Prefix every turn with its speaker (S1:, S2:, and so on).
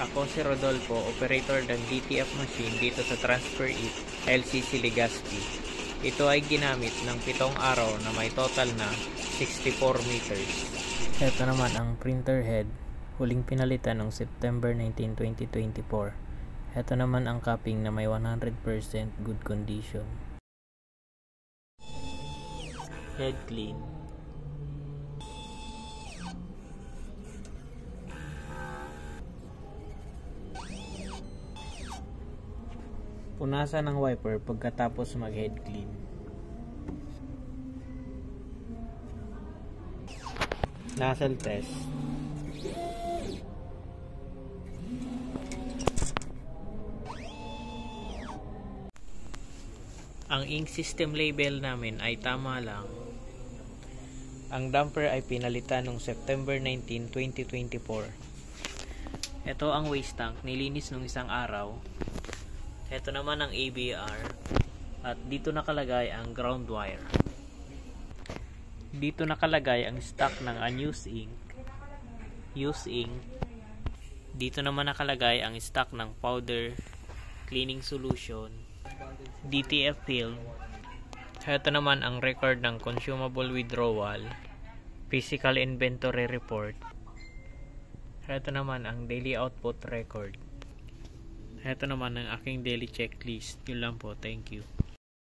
S1: Ako si Rodolfo, operator ng DTF machine dito sa Transfer It LCC Legazpi. Ito ay ginamit ng 7 araw na may total na 64 meters. Ito naman ang printer head, huling pinalitan noong September 19, 2024. Ito naman ang capping na may 100% good condition. Head clean. Punasan ng wiper pagkatapos mag-head clean. Nozzle test. Ang ink system label namin ay tama lang. Ang damper ay pinalitan noong September 19, 2024. Ito ang waste tank, nilinis nung isang araw. Ito naman ang ABR at dito nakalagay ang ground wire. Dito nakalagay ang stock ng unused ink, used ink. Dito naman nakalagay ang stock ng powder, cleaning solution, DTF film. Ito naman ang record ng consumable withdrawal, physical inventory report. Ito naman ang daily output record. Ito naman ang aking daily checklist. Yun lang po. Thank you.